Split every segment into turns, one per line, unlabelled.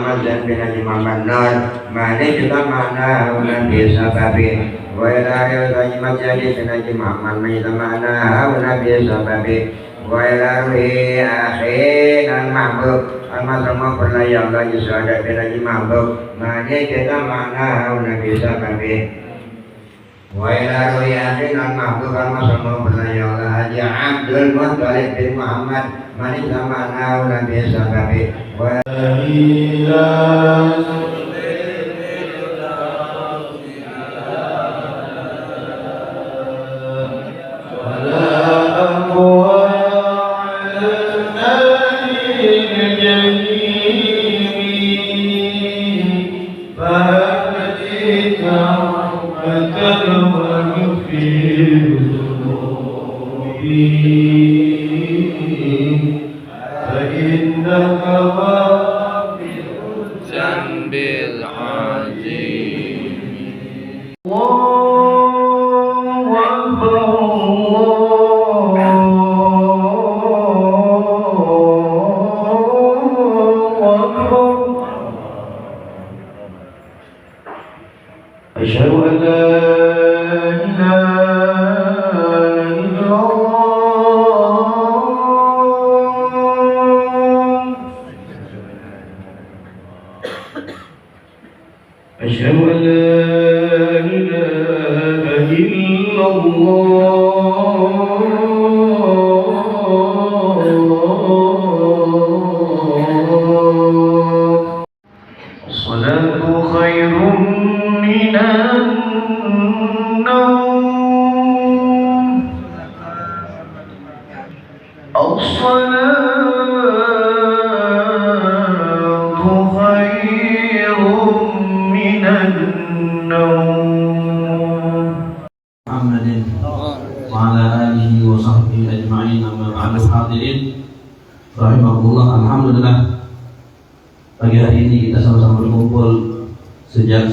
Muhammad bin Haji Muhammad Nur mani kita mana nabi sababi wa ila Haji Masjid bin Haji Muhammad mani kita mana nabi sababi wa ila ruhi akhin al-mahbub al-masrama perlayang lagi suada bin Haji Mahbub mani kita mana nabi sababi wa ila ruhi akhin al-mahbub al-masrama perlayang lagi Abdul Muttalib bin Muhammad mani kita mana nabi sababi wa ila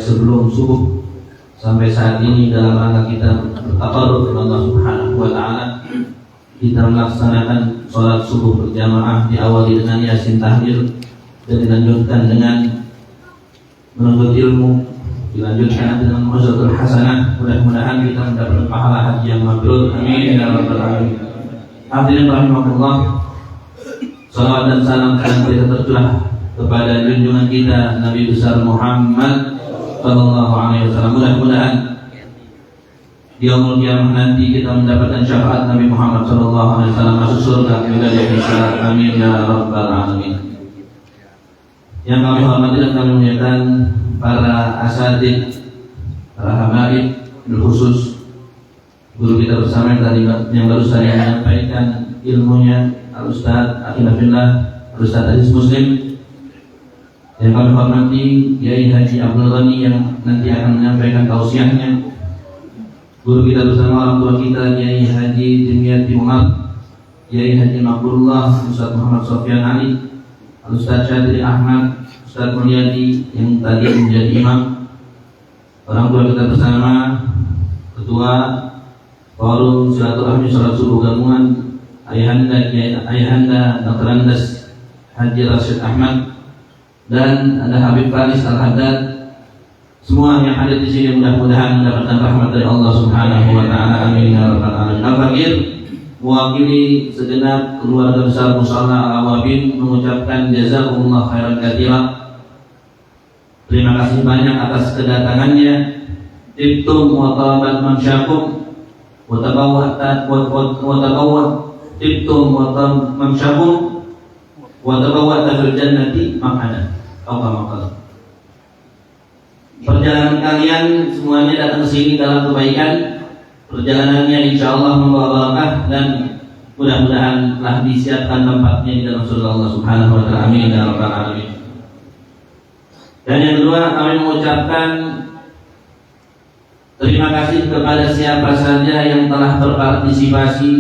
sebelum subuh sampai saat ini dalam rangka kita bertakarrub kepada Allah Subhanahu wa taala, kita melaksanakan sholat subuh berjamaah diawali dengan yasin tahlil dan dilanjutkan dengan menuntut ilmu, dilanjutkan dengan mau'izatul hasanah. Mudah-mudahan kita mendapat pahala haji yang mabrur. Amin ya rabbal alamin. Hadirin rahimakumullah, salawat dan salam kita tercurah kepada junjungan kita Nabi besar Muhammad sallallahu alaihi wasallam. Mudah-mudahan di yaumul qiyamah nanti kita mendapatkan syafaat Nabi Muhammad sallallahu alaihi wasallam masuk surga bila dia bisa. Amin ya rabbal alamin. Yang kami hormati dan kami muliakan para asatidz, para habaib, khusus guru kita bersama yang baru saya menyampaikan ilmunya, Al-Ustaz Akhil Fillah, Al-Ustaz Aziz Muslim. Yang kami hormati Kiai Haji Abdul Ghani yang nanti akan menyampaikan tausiahnya. Guru kita bersama orang tua kita Kiai Haji Dimyati Umar, Kiai Haji Mabrurullah, Ustaz Muhammad Sofyan Ali, Ustaz Syadri Ahmad, Ustaz Mulyadi yang tadi menjadi imam. Orang tua kita bersama Ketua Forum Silaturahmi Salat Subuh Gabungan Ayahanda Dr. Andes Haji Rashid Ahmad, dan ada Habib Faris Al-Haddad. Semua yang hadir di sini mudah-mudahan mendapatkan rahmat dari Allah Subhanahu wa taala. Amin ya rabbal alamin. Al-Fakir mewakili segenap keluarga besar Musalla Al-Awabin mengucapkan jazakumullah khairan katsira. Terima kasih banyak atas kedatangannya. Tibtum wa tabat mansyakum wa tabawwa'tum tibtum wa tabat mansyakum wa tabawwa'tum fil jannati maq'ada. Perjalanan kalian semuanya datang ke sini dalam kebaikan. Perjalanannya insya Allah membawa barakah dan mudah-mudahan telah disiapkan tempatnya di dalam surga Allah Subhanahu wa taala. Amin ya rabbal alamin. Dan yang kedua, kami mengucapkan terima kasih kepada siapa saja yang telah berpartisipasi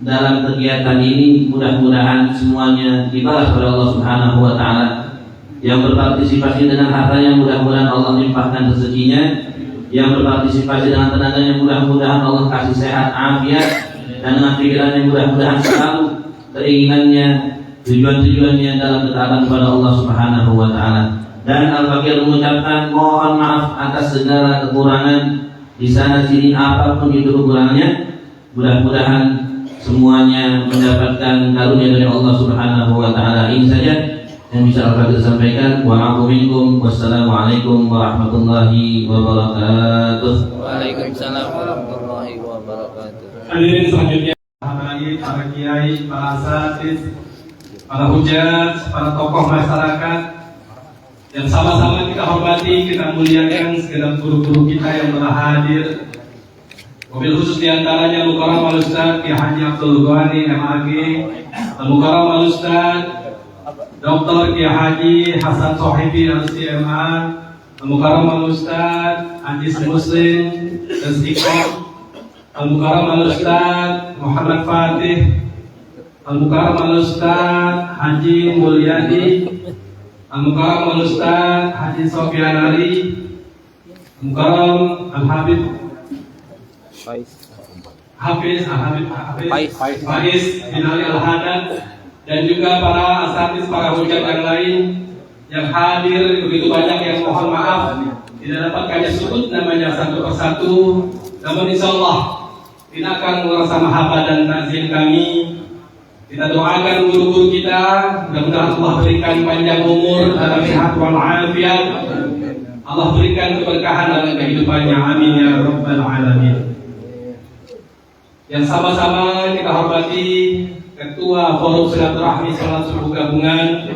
dalam kegiatan ini. Mudah-mudahan semuanya dibalas oleh Allah Subhanahu wa taala. Yang berpartisipasi dengan hartanya, mudah-mudahan Allah limpahkan rezekinya. Yang berpartisipasi dengan tenaganya, mudah-mudahan Allah kasih sehat, afiat, dan dengan pikirannya mudah-mudahan selalu keinginannya, tujuan-tujuannya dalam ketaatan kepada Allah Subhanahu wa taala. Dan Al-Fakir mengucapkan mohon maaf atas segala kekurangan di sana sini apapun itu kekurangannya. Mudah-mudahan semuanya mendapatkan karunia dari Allah Subhanahu wa taala. Ini saja yang bisa Al-Fakir sampaikan. Wa aqu minkum. Wassalamualaikum warahmatullahi wabarakatuh.
Waalaikumsalam warahmatullahi wabarakatuh.
Hadirin selanjutnya, para kiai, para asatidz, para hujat, para tokoh masyarakat yang sama-sama kita hormati, kita muliakan segenap guru-guru kita yang telah hadir. Mobil khusus diantaranya Al-Mukarram Al-Ustaz Ki Haji Abdul Ghani MAG, Al-Mukarram Al-Ustaz Dr. Ki Haji Hasan Sohibi LCMA, Al-Mukarram Al-Ustaz Haji Muslim Istiqomah, Al-Mukarram Al-Ustaz Muhammad Fatih, Al-Mukarram Al-Ustaz Haji Mulyadi, Al-Mukarram Al-Ustaz Haji Sofyan Ali, Al-Mukarram Al-Habib Hafiz Faiz bin Ali Al-Haddad, dan juga para asatidz, para hujat yang lain yang hadir begitu banyak, yang mohon maaf tidak dapat kami sebut namanya satu persatu. Namun insyaallah kita akan merasa mahabbah dan takzim kami. Kita doakan guru-guru kita, mudah-mudahan Allah berikan panjang umur dalam sehat wal afiat. Allah berikan keberkahan dalam kehidupannya. Amin ya rabbal alamin. Yang sama-sama kita hormati Ketua Forum Silaturahmi Salat Subuh Gabungan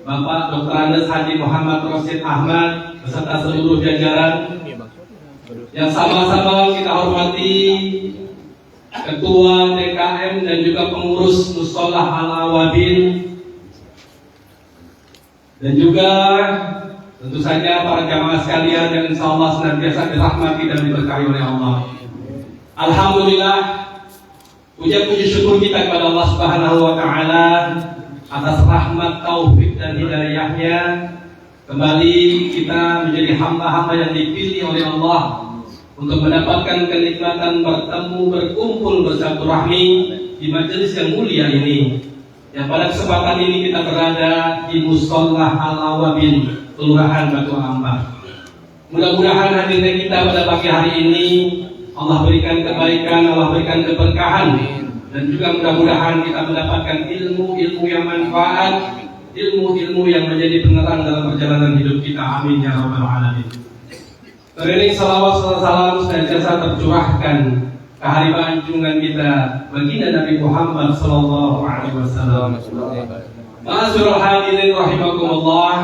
Bapak Dr. Andes Haji Muhammad Rosid Ahmad beserta seluruh jajaran. Yang sama-sama kita hormati Ketua DKM dan juga pengurus Musholah Al-Awabin, dan juga tentu saja para jamaah sekalian yang insya Allah senantiasa dirahmati dan diberkahi oleh Allah. Alhamdulillah, puji syukur kita kepada Allah Subhanahu wa taala atas rahmat, taufik dan hidayahnya. Kembali kita menjadi hamba-hamba yang dipilih oleh Allah untuk mendapatkan kenikmatan bertemu, berkumpul, bersilaturahmi di majelis yang mulia ini. Yang pada kesempatan ini kita berada di Musholah Al-Awabin, Kelurahan Batu Ampar. Mudah-mudahan hadirnya kita pada pagi hari ini Allah berikan kebaikan, Allah berikan keberkahan, dan juga mudah-mudahan kita mendapatkan ilmu-ilmu yang manfaat, ilmu-ilmu yang menjadi penerang dalam perjalanan hidup kita. Amin ya rabbal alamin. Teriring salawat serta salam senantiasa tercurahkan ke haribaan junjungan kita baginda Nabi Muhammad sallallahu alaihi wasallam. Ma'asyiral hadirin rahimakumullah.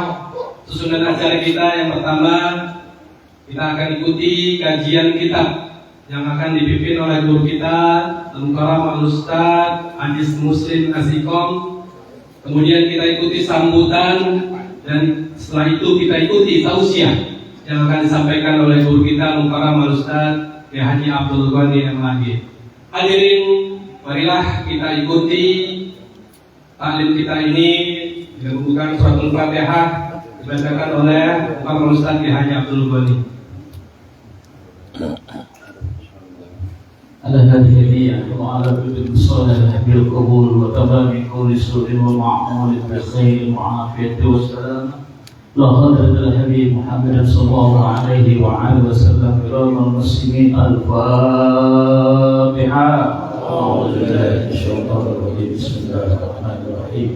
Susunan acara kita yang pertama, kita akan ikuti kajian kitab yang akan dipimpin oleh guru kita Al-Mukarram Al-Ustaz Haji Muslim Istiqom. Kemudian kita ikuti sambutan, dan setelah itu kita ikuti tausiah yang akan disampaikan oleh guru kita Al-Mukarram Al-Ustaz Haji Abdul Ghani MAG. Hadirin, marilah kita ikuti taklim kita ini dengan membuka suratul Fatihah dibacakan oleh Al-Mukarram Al-Ustaz Haji Abdul Ghani.
على هذه النية وعلى كل الصالح بالقبول وتمام كل سوء ومعمول بخير وعافية والسلام. لقد الحبيب محمد صلى الله عليه وآله وسلم كرام المسلمين. الفاتحة. أعوذ بالله من الشيطان الرجيم. بسم الله الرحمن الرحيم.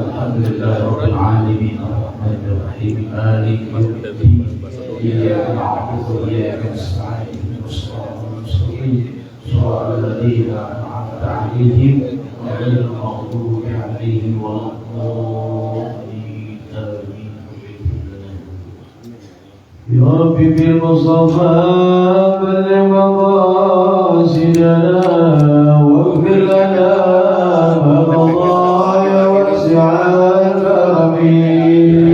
الحمد لله رب العالمين الرحمن الرحيم مالك يوم الدين. إياك نعبد وإياك نستعين. صراط المستقيم صراط الذين أنعمت عليهم غير المغضوب عليهم ولا الضالين. يا رب بالمصطفى بلغ مقاصدنا واغفر لنا ما مضى يا واسع الكرم.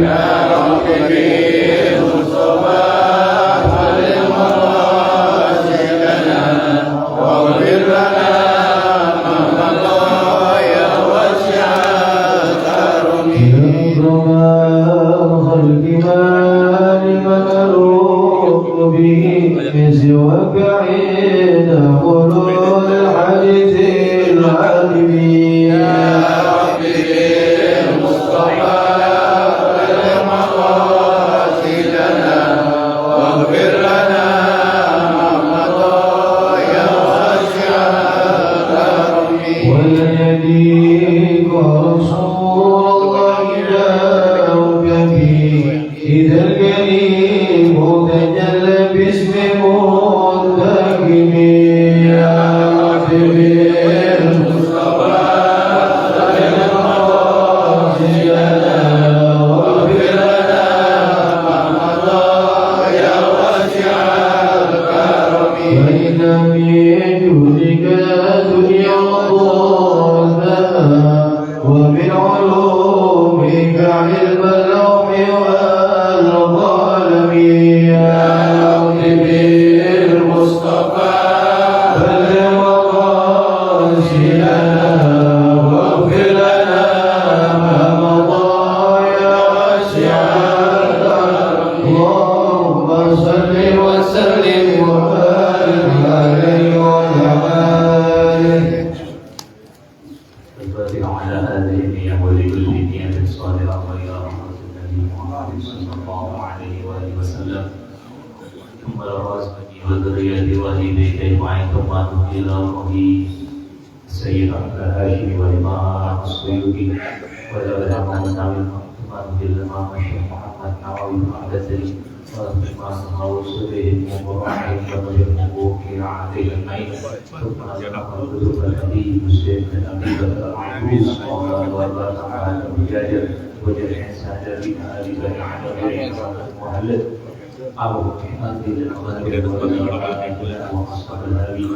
يا رب بالمصطفى بلغ مقاصدنا واغفر لنا ما مضى يا واسع الكرم. يا أكرم الخلق ما سواك عند خلود الحديث العالمين. يا رب بالمصطفى بلغ مقاصدنا محمد صلى الله عليه وآله وسلم وعلى أزواجه وذريته وأهل بيته أجمعين ثم إلى روح سيد عبد الهاشم والإمام السيوطي وإلى الإمام النووي ثم إلى الإمام الشيخ محمد نووي الحدثي والإمام الغوثي ومراحل ومجموع عليه المعين ثم الإمام الكتب الحديث الشيخ أبي بكر العيوس والله تعالى بجاجر وجميع السادة آل بني عمرو ومهلد أبو أرض الأغلب والإيمان وأصحاب الهدي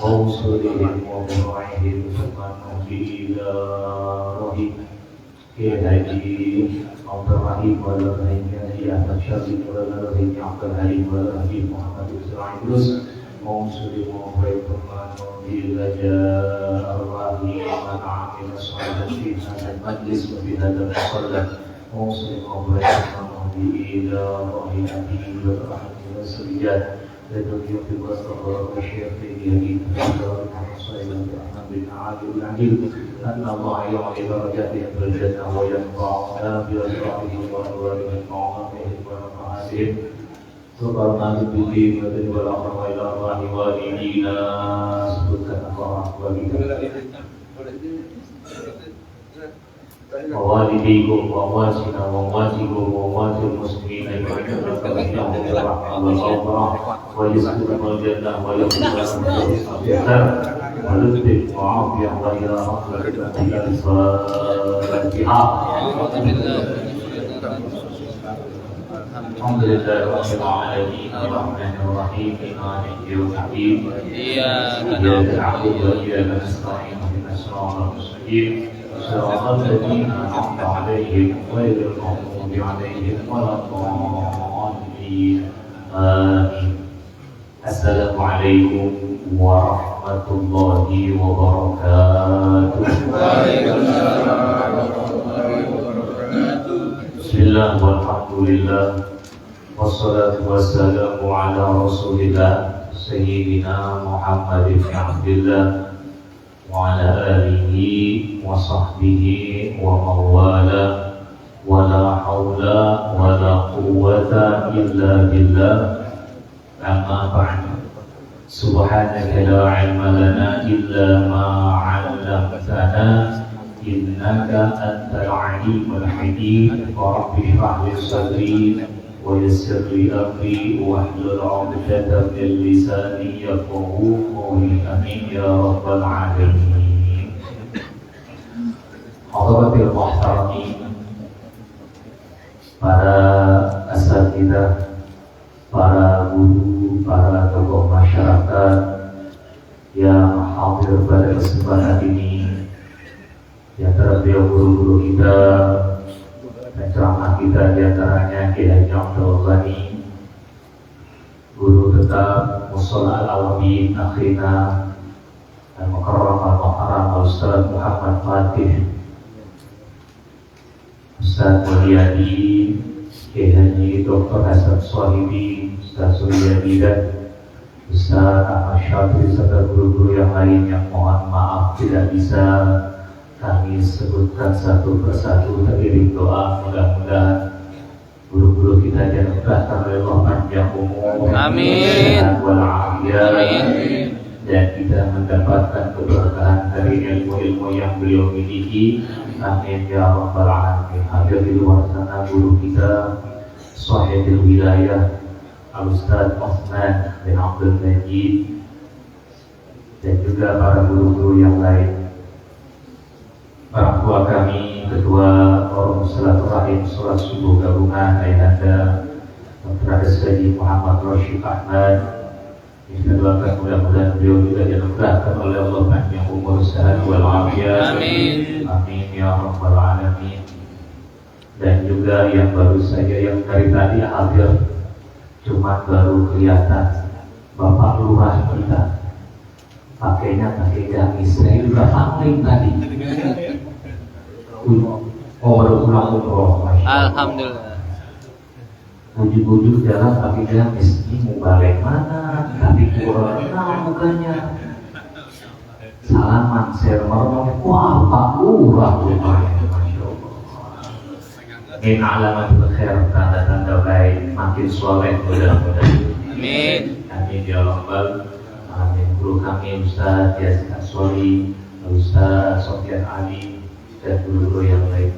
ووصولهم ومراعيهم ثم إلى رهيب كهدي عبد الرحيم ولا رحيم يا أحمد شافعي ولا رحيم عبد الحليم ولا رحيم محمد بن عيدروس ووصولهم ومراعيهم إلى جاء الرحيم من عمل صالحا في هذا المجلس وفي هذا المصلى ووصولهم ومراعيهم إلى رحيم أبيه والرحمة والسجاد لدنيا في وسط الشيخ يهدي الرحمن بن عادل العديل أن الله يعلي درجاتهم في الجنة وينفعنا بأسرارهم وأنوارهم وعظامهم ونفعاتهم سبحان الدين والأمر إلى الله والدينا سبحان الله ووالديكم ووالدنا ووالدكم ووالد المسلمين أجمعين والرحمة والغفران والرزق والجنة والإحسان ولطف وعافية وإلى رحمة الفاتحة. الحمد لله رب العالمين الرحمن الرحيم مالك يوم الدين إياك نعبد وإياك نستعين اهدنا الصراط المستقيم صراط الذين أنعمت عليهم غير المغضوب عليهم ولا الضالين آمين. السلام عليكم ورحمة الله وبركاته. بسم الله والحمد لله والصلاة والسلام على رسول الله سيدنا محمد بن عبد الله وعلى آله وصحبه ومن والاه ولا حول ولا قوة إلا بالله. أما بعد سبحانك لا علم لنا إلا ما علمتنا إنك أنت العليم الحكيم. رب اشرح لي صدري ويسر لي أمري واحلل عقدة من لساني يفقهوا قولي آمين يا رب العالمين. Hadirin muhtaramin, para asatidzah, para guru, para tokoh masyarakat yang hadir pada kesempatan ini, di antara beliau guru-guru kita, penceramah kita diantaranya Kiai Haji Abdul Ghani, guru tetap Mushola Al-Alamin akhina Al-Mukarram Al-Muharram Ustaz Muhammad Fatih, Ustaz Mulyadi, Kiai Haji Dr. Hasan Swahibi, Ustaz Suryadi dan Ustaz Ahmad Syafri serta guru-guru yang lain yang mohon maaf tidak bisa kami sebutkan satu persatu, teriring doa mudah-mudahan guru-guru kita dianugahkan oleh Allah panjang umur, sehat walafiat, dan kita mendapatkan keberkahan dari ilmu-ilmu yang beliau miliki. Amin ya rabbal alamin. Hadir di luar sana guru kita Shahidul Wilayah Al-Ustaz Osman bin Abdul Majid dan juga para guru-guru yang lain, orang tua kami, ketua forum silaturahim sholat subuh gabungan Ayahanda Dr. Haji Muhammad Rashid Ahmad. Kita doakan mudah-mudahan beliau juga dianugahkan oleh Allah panjang umur, sehat walafiat. Amin. Amin ya rabbal alamin. Dan juga yang baru saja yang dari tadi hadir, cuma baru kelihatan Bapak Lurah kita pakainya pakai gamis. Saya juga pangling tadi. Oh, baru pulang umroh.
Alhamdulillah.
Ujuk-ujuk jalan pakai gamis. Ini mau balik mana? Tapi kurang mukanya. Salaman, share merong. Wah, Pak Lurah rupanya. Masya Allah.
min alamatul khair, tanda-tanda baik, makin soleh mudah-mudahan.
Amin.
Amin ya rabbal alamin. Guru kami Ustaz Yasin Aswari, Ustaz Sofyan Ali, dan guru-guru yang lain.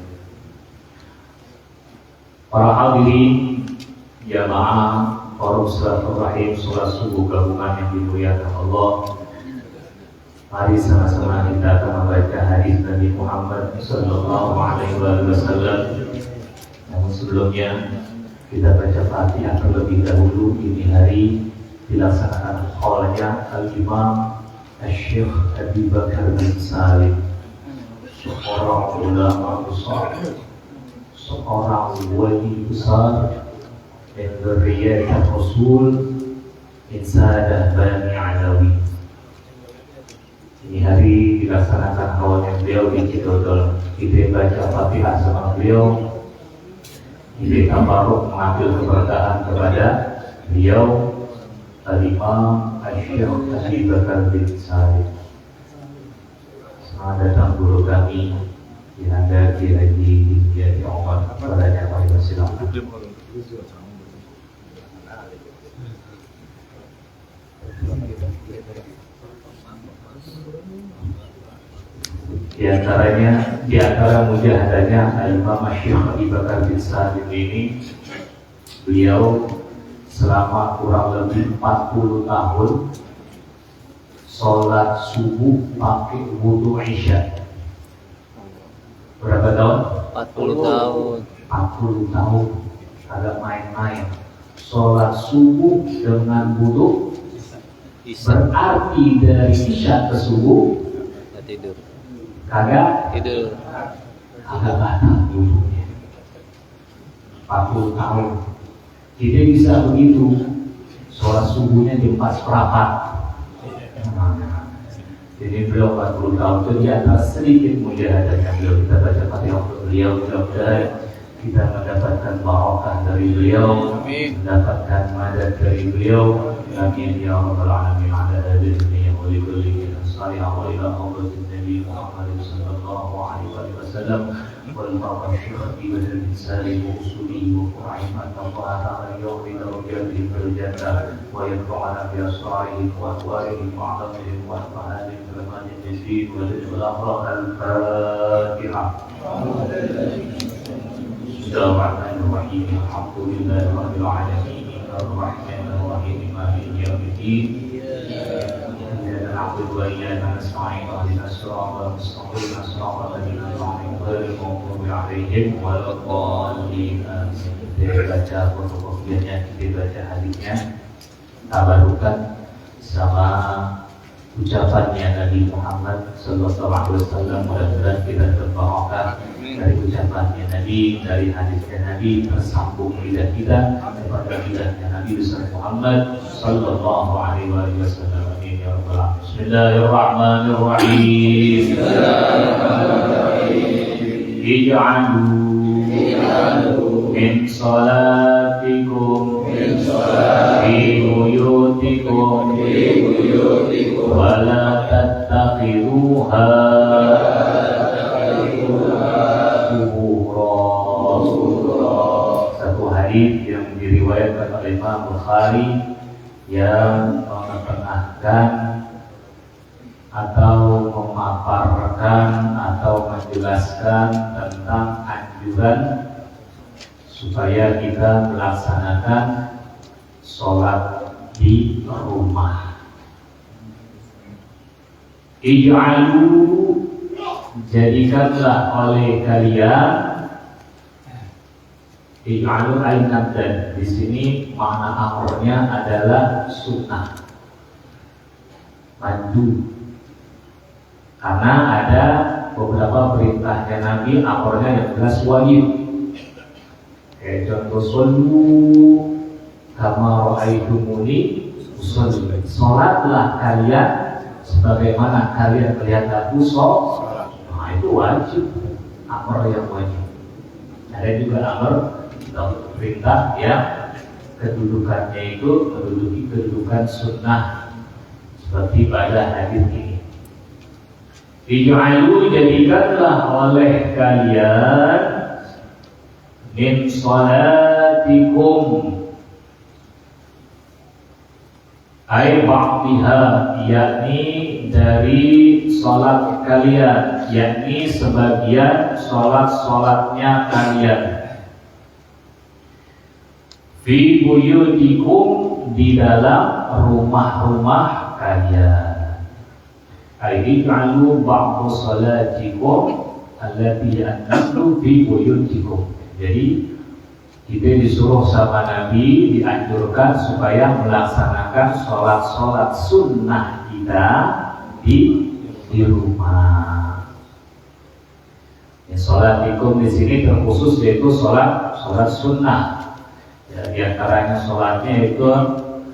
Para hadirin jamaah forum silaturahim sholat subuh gabungan yang dimuliakan Allah. Mari sama-sama kita akan membaca hadis Nabi Muhammad Sallallahu Alaihi Wasallam. Namun sebelumnya kita baca Fatihah terlebih dahulu. Ini hari dilaksanakan kholanya Al-Imam Syekh Abi Bakar bin Salim, seorang ulama besar, seorang wali besar, dan dzurriyyah Rasul min Sadah Bani Alawi. Ini hari dilaksanakan awalnya beliau di Cidodol. Kita baca Fatihah sama beliau. Kita tabaruk mengambil keberkahan kepada beliau Al-Imam Syekh Abi Bakar bin Salim. Selamat datang guru kami di Anda Kiai Haji Hidayat Umar. Padanya kami persilakan. Di antara mujahadahnya Al-Imam Syekh Abi Bakar bin Salim ini, beliau selama kurang lebih 40 tahun sholat subuh pakai wudu isya. Berapa tahun?
40 tahun.
40 tahun, agak main-main. Sholat subuh dengan wudu, berarti dari isya ke subuh
Tidur.
kagak
Tidur.
agak batal wudunya. 40 tahun kita bisa begitu, sholat subuhnya di 4/4. Jadi beliau 40 tahun itu di atas sedikit mujahadahnya beliau. Kita baca Fatihah untuk beliau, mudah-mudahan kita mendapatkan barokah dari beliau, mendapatkan madad dari beliau. Amin ya rabbal alamin. Ala hadhihi wa li kulli salih wa ila hadratin nabi Muhammad sallallahu alaihi wasallam wal Syekh Abi Bakar bin Salim wa usuli wa qur'an Allah ta'ala yawmi darajatihi fil jannah wa yadfa'ana bi asra'ihi wa anwarihi wa 'adamihi wa fa'alihi wa majlihi wa al-Fatihah. Bismillahirrahmanirrahim. Alhamdulillahi rabbil alamin. Ar-Rahmanir Rahim. Maliki yaumiddin. نعبد وإياك نستعين اهدنا الصراط المستقيم صراط الذين أنعمت غير المغضوب عليهم ولا الضالين. Kita baca fotokopiannya, kita baca hadisnya, tabarukan sama ucapannya Nabi Muhammad Sallallahu Alaihi Wasallam. Mudah-mudahan kita terbarokah dari ucapannya Nabi, dari hadisnya Nabi, tersambung lidah kita kepada lidahnya Nabi besar Muhammad Sallallahu Alaihi Wasallam. Bismillahirrahmanirrahim. Ij'alu min salatikum fi buyutikum wa la tattakhiduha qubura. Satu hadis yang diriwayatkan oleh Imam Bukhari yang mengetengahkan atau memaparkan atau menjelaskan tentang anjuran supaya kita melaksanakan sholat di rumah. Ij'alu, jadikanlah oleh kalian. Ij'alu al-nabdan. Di sini makna amrnya adalah sunnah, mandu. Karena ada beberapa perintahnya Nabi, amrnya yang jelas wajib. Kayak contoh shollu kama ra'aitumuni usolli. Sholatlah kalian sebagaimana kalian melihat aku sholat. Nah, itu wajib, amr yang wajib. Ada juga amr atau perintah yang kedudukannya itu menduduki kedudukan sunnah, seperti pada hadis ini. Ij'alu, jadikanlah oleh kalian min salatikum ay ba'diha, yakni dari salat kalian, yakni sebagian salat-salatnya kalian. Fi buyutikum, di dalam rumah-rumah kalian. Ay ij'alu ba'du salatikum allati antum fi buyutikum. Jadi kita disuruh sama Nabi, dianjurkan supaya melaksanakan sholat-sholat sunnah kita di rumah. Ya, sholat ikum di sini terkhusus yaitu sholat sunnah. Ya, di antaranya sholatnya itu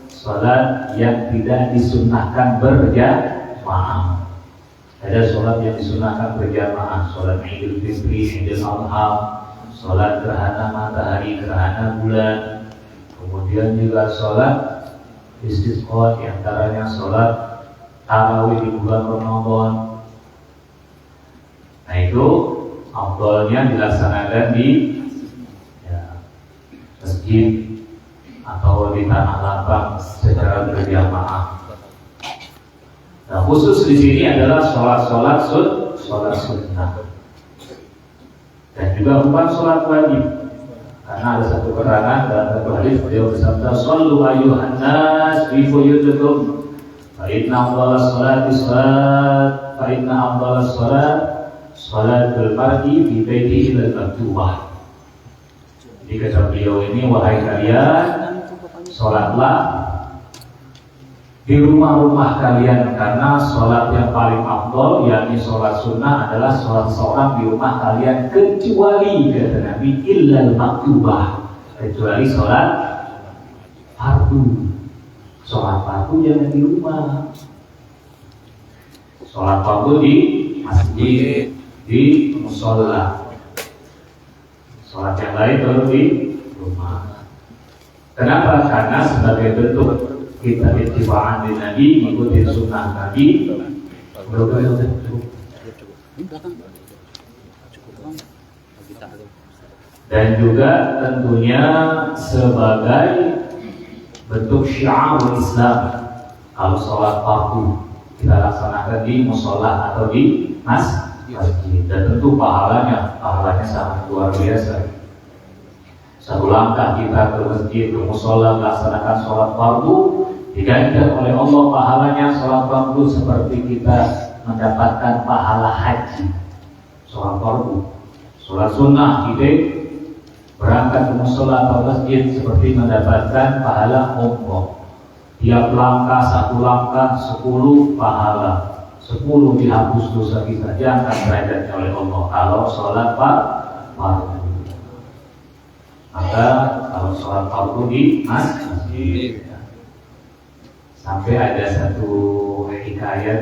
sholat yang tidak disunnahkan berjamaah. Ada sholat yang disunnahkan berjamaah, sholat Idul Fitri, Idul Adha, sholat gerhana matahari, gerhana bulan, kemudian juga sholat istisqa, diantaranya sholat tarawih di bulan Ramadan. Nah itu afdalnya dilaksanakan di masjid atau di tanah lapang secara berjamaah. Nah khusus di sini adalah sholat sunnah. Dan juga bukan sholat wajib, karena ada satu keterangan dalam satu hadis beliau bersabda, "Shallu ayyuhan nas fi buyutikum, fa inna afdalas sholati sholatul mar'i fi baitihi lil maktubah." Jadi kata beliau ini, wahai kalian, sholatlah di rumah-rumah kalian, karena sholat yang paling afdal yakni sholat sunnah adalah sholat seorang di rumah kalian, kecuali kata Nabi illal maktubah, kecuali sholat fardu. Sholat fardu jangan di rumah, sholat fardu di masjid, di musola. Sholat yang lain baru di rumah. Kenapa? Karena sebagai bentuk kita ittiba'an di Nabi, ikutin sunnah Nabi. Dan juga tentunya sebagai bentuk syiar Islam. Kalau sholat fardu kita laksanakan di musola atau di masjid, dan tentu pahalanya sangat luar biasa. Satu langkah kita ke masjid, ke musola melaksanakan sholat fardu, diganjar oleh Allah pahalanya sholat fardu seperti kita mendapatkan pahala haji. Sholat fardu, sholat sunnah kita berangkat ke musola atau masjid seperti mendapatkan pahala umroh. Tiap langkah, satu langkah 10 pahala, 10 dihapus dosa kita, diangkat derajatnya oleh Allah kalau sholat fardu. Maka kalau sholat fardu di masjid, sampai ada satu hikayat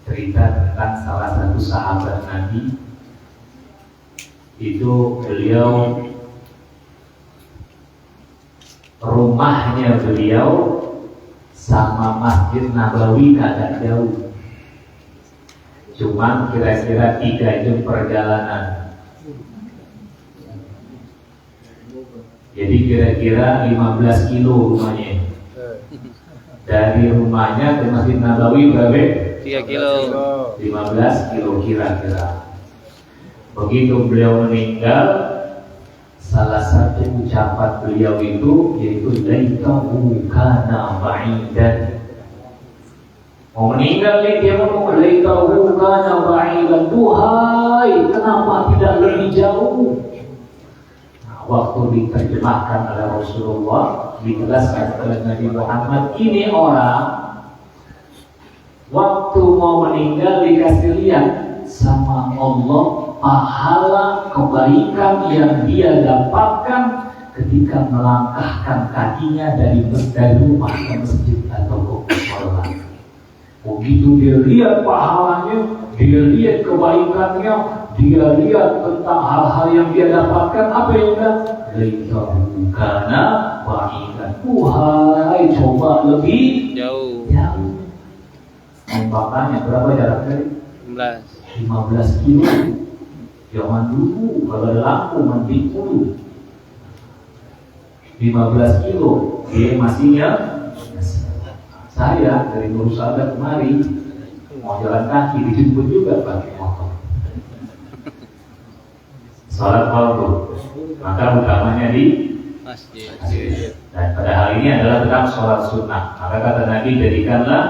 cerita tentang salah satu sahabat Nabi. Itu beliau, rumahnya beliau sama Masjid Nabawi agak jauh, cuman kira-kira 3 jam perjalanan. Jadi kira-kira 15 kilo rumahnya. Dari rumahnya ke Masjid Nabawi berapa?
3 kilo.
15 kilo kira-kira. Begitu beliau meninggal, salah satu ucapan beliau itu yaitu laitahu kana ba'idan. Mau meninggal nih dia ngomong laitahu kana ba'idan. Tuhai, kenapa tidak lebih jauh? Waktu diterjemahkan oleh Rasulullah, dijelaskan oleh Nabi Muhammad, ini orang waktu mau meninggal dikasih lihat sama Allah pahala kebaikan yang dia dapatkan ketika melangkahkan kakinya dari rumah ke masjid atau ke musola. Begitu dia lihat pahalanya, dia lihat kebaikannya, dia lihat tentang hal-hal yang dia dapatkan, apa yang dia laitahu kana ba'idan. Wahai, coba lebih jauh. Makanya berapa jaraknya? 15 kilo. Zaman dulu kalau ada lampu mandi dulu. 15 kilo, dia masihnya. Saya dari Nur Sahabat kemari mau jalan kaki, dijemput juga pakai motor. Salat fardu, maka utamanya di masjid. Dan pada hal ini adalah tentang sholat sunnah. Maka kata Nabi, jadikanlah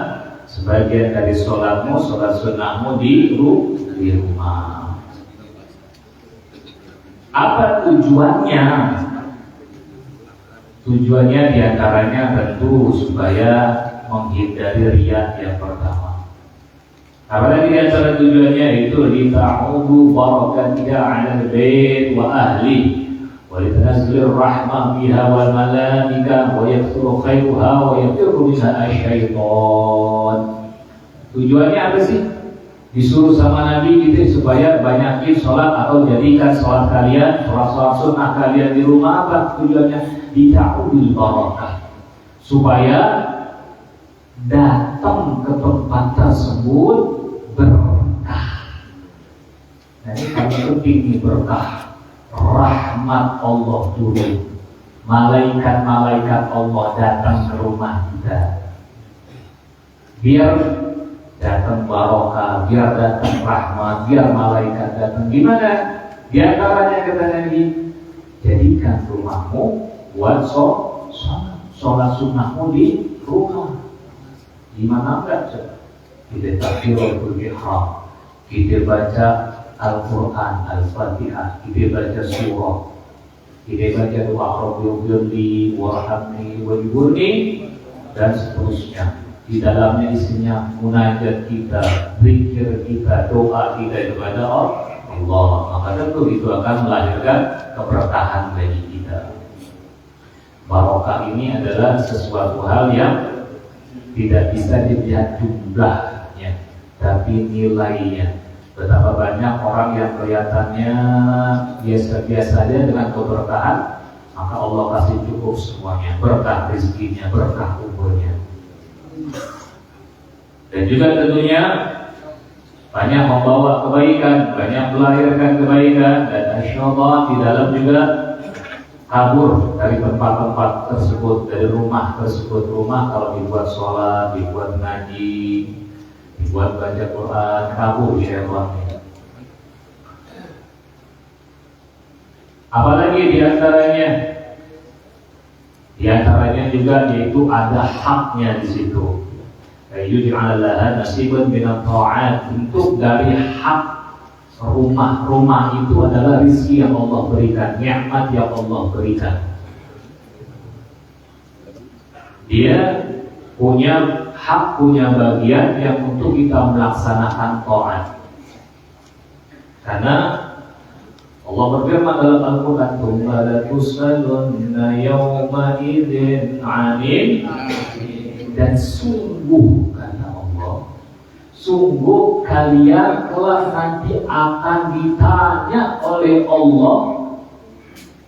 sebagian dari sholatmu, sholat sunnahmu di rumah. Apa tujuannya? Tujuannya diantaranya tentu supaya menghindari riya yang pertama. Apalagi diantara tujuannya itu lita'udu barakatiha 'alal bait wa ahli wa litanazzalir rahmah biha wal malaika wa yakthuru khairuha wa yafirru minha asyaiton. Tujuannya apa sih? Disuruh sama Nabi gitu supaya banyakin sholat atau jadikan sholat kalian, sholat sunnah kalian di rumah. Apa tujuannya? Dita'udul barakah, supaya datang ke tempat tersebut berkah. Nah ini paling penting nih, berkah. Rahmat Allah turun, malaikat-malaikat Allah datang ke rumah kita, biar datang barokah, biar datang rahmat, biar malaikat datang. Gimana? Di antaranya kata Nabi, jadikan rumahmu buat sholat sunnahmu di rumah. Gimana enggak? Kita takbiratul ihram, kita baca Al-Quran, Al-Fatihah, kita baca surah, kita baca doa Rabbi warhamni wajburni, dan seterusnya. Di dalamnya isinya munajat kita, zikir kita, doa kita kepada Allah. Maka tentu itu akan melahirkan keberkahan bagi kita. Barokah ini adalah sesuatu hal yang tidak bisa dilihat jumlahnya, tapi nilainya. Betapa banyak orang yang kelihatannya biasa-biasa saja dengan keberkahan, maka Allah kasih cukup semuanya, berkah rezekinya, berkah umurnya. Dan juga tentunya banyak membawa kebaikan, banyak melahirkan kebaikan, dan insyaallah di dalam juga kabur dari tempat-tempat tersebut, dari rumah tersebut. Rumah kalau dibuat sholat, dibuat ngaji, dibuat baca Quran, kabur syaitannya. Apalagi diantaranya juga yaitu ada haknya di situ. Yuj'alaha nasiban minat ta'at, untuk dari hak rumah itu adalah rizki yang Allah berikan, nikmat yang Allah berikan. Dia punya hak, punya bagian yang untuk kita melaksanakan ta'at. Karena Allah berfirman dalam Al-Quran, "Tsumma latus'alunna yawma idzin 'anil." Dan sungguh, kata Allah, sungguh kalian kelak nanti akan ditanya oleh Allah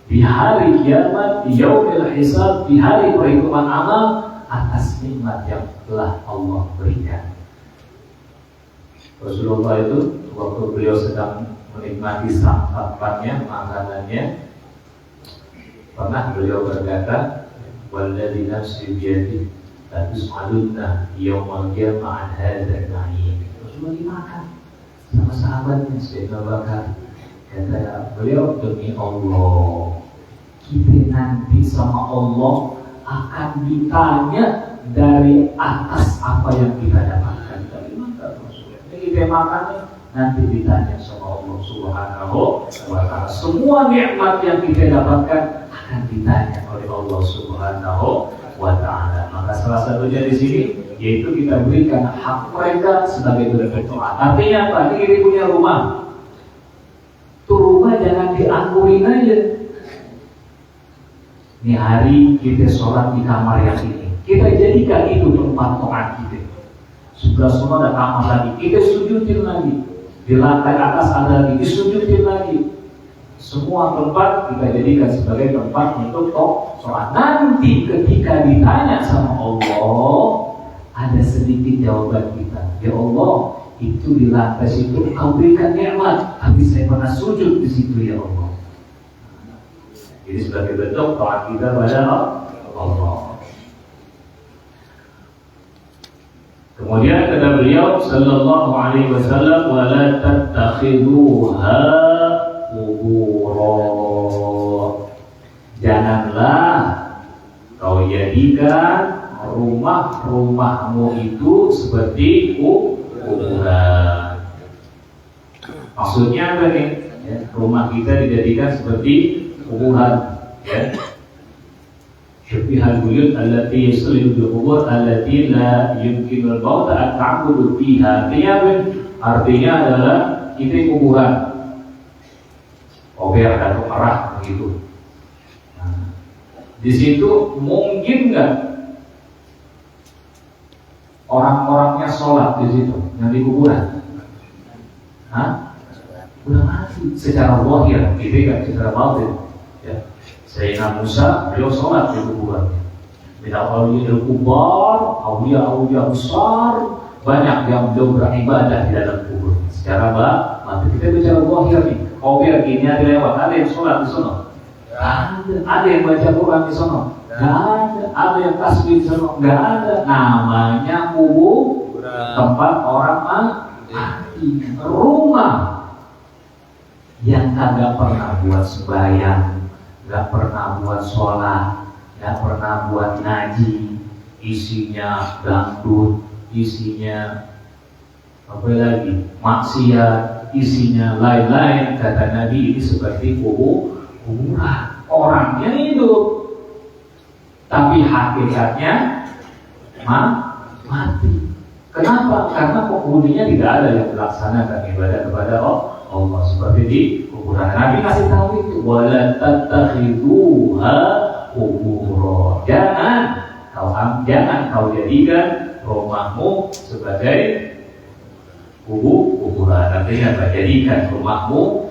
di hari kiamat, di yaumil hisab, di hari perhitungan amal, atas nikmat yang telah Allah berikan. Rasulullah itu waktu beliau sedang menikmati santapannya, makanannya, pernah beliau berkata, "Walladzi nafsi biyadihi la tus'alunna yaumal qiyamah an hadzal na'im." Rasulullah dimakan sama sahabatnya Sayyidina Abu Bakar. Kata beliau, demi Allah, kita nanti sama Allah akan ditanya dari atas apa yang kita dapatkan. Dari mana Rasulullah? Ini kita makannya nanti ditanya sama Allah Subhanahu wa ta'ala. Semua nikmat yang kita dapatkan akan ditanya oleh Allah Subhanahu wa ta'ala. Maka salah satunya di sini yaitu kita berikan hak mereka sebagai bentuk doa. Artinya apa? Ini punya rumah. Tuh rumah jangan dianggurin aja. Ini hari kita sholat di kamar yang ini, kita jadikan itu tempat doa kita. Sebelah semua ada kamar lagi, kita sujudin lagi. Di lantai atas ada lagi, disujudin lagi. Semua tempat kita jadikan sebagai tempat untuk sholat. Nanti ketika ditanya sama Allah, ada sedikit jawaban kita. Ya Allah, itu di lantai situ Engkau berikan nikmat, tapi saya pernah sujud di situ ya Allah. Jadi sebagai bentuk taat kita pada Allah. Kemudian kata beliau sallallahu alaihi wasallam, wala tattakhiduha qubura. Janganlah kau jadikan rumah-rumahmu itu seperti kuburan. Maksudnya apa nih? Ya, rumah kita dijadikan seperti kuburan. Ya. Syubihal buyut allati yuslimu bil qubur allati la yumkinul maut an ta'budu fiha. Artinya adalah ini kuburan. Ober atau merah begitu. Nah, di situ mungkin nggak orang-orangnya sholat di situ yang di kuburan? Hah? Udah mati secara zahir, gitu kan? Secara batin. Ya. Sayyidina Musa beliau sholat di kuburannya. Minal awliya al-kubar, awliya besar, banyak yang beliau beribadah di dalam kubur. Secara batin kita bicara zahir nih. Biar gini ada lewat, ada yang sholat di sana. Ada yang baca Quran di sana. Ada yang tasbih di sana. Nggak ada. Namanya kubur, tempat orang mati. Rumah yang kagak pernah buat sembahyang, nggak pernah buat sholat, nggak pernah buat ngaji, isinya dangdut, isinya apa lagi, maksiat, isinya lain-lain. Kata Nabi ini seperti kuburan. Orangnya hidup, tapi hakikatnya mati. Kenapa? Karena penghuninya tidak ada yang melaksanakan ibadah kepada Allah seperti di kuburan. Nabi kasih tahu itu, wala tattakhiduha qubura. Jangan kau jadikan rumahmu sebagai kuburan. Artinya apa? Jadikan rumahmu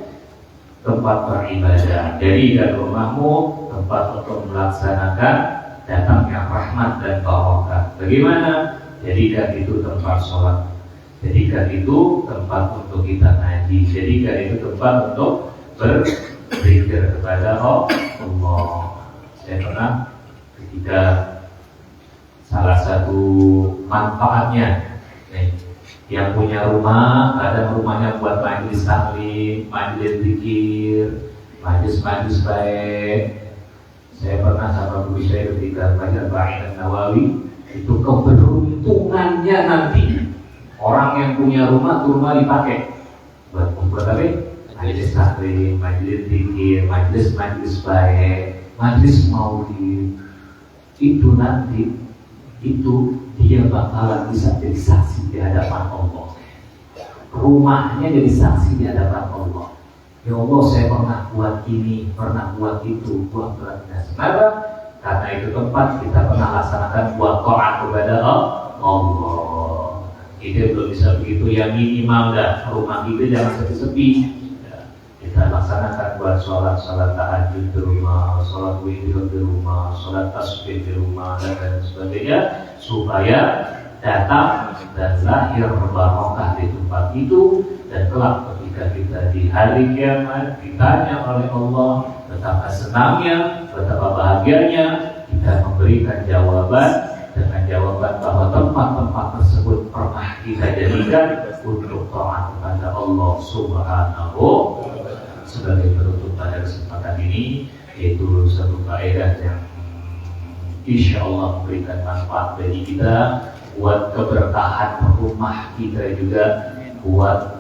tempat beribadah. Jadikan rumahmu tempat untuk melaksanakan datangnya rahmat dan barokah. Bagaimana? Jadikan itu tempat sholat. Jadikan itu tempat untuk kita ngaji. Jadikan itu tempat untuk berzikir kepada Allah. Saya pernah ketika salah satu manfaatnya nih, yang punya rumah, kadang rumahnya buat majelis taklim, majelis zikir, majelis baik. Saya pernah sama guru saya ketika belajar Ba'in Nawawi, itu keberuntungannya nanti orang yang punya rumah tuh rumah dipakai buat apa? Majelis taklim, majelis zikir, majelis baik, majelis maulid. Itu nanti itu dia bakalan bisa jadi saksi di hadapan Allah. Rumahnya jadi saksi di hadapan Allah. Ya Allah, saya pernah buat ini, pernah buat itu, buat beratnya. Kenapa? Karena itu tempat kita pernah laksanakan buat taat kepada Allah. Kita belum bisa begitu, ya minimal dah rumah kita jangan sepi-sepi. Ya, kita laksanakan buat sholat tahajud di rumah, sholat witir di rumah, sholat tasbih di rumah dan lain sebagainya, supaya datang dan lahir barokah di tempat itu. Dan kelak ketika kita di hari kiamat ditanya oleh Allah, betapa senangnya, betapa bahagianya kita memberikan jawaban dengan jawaban bahwa tempat-tempat tersebut pernah kita jadikan untuk taat kepada Allah Subhanahu. Sebagai penutup pada kesempatan ini, yaitu satu faedah yang insya Allah memberikan manfaat bagi kita, buat keberkahan rumah kita juga, buat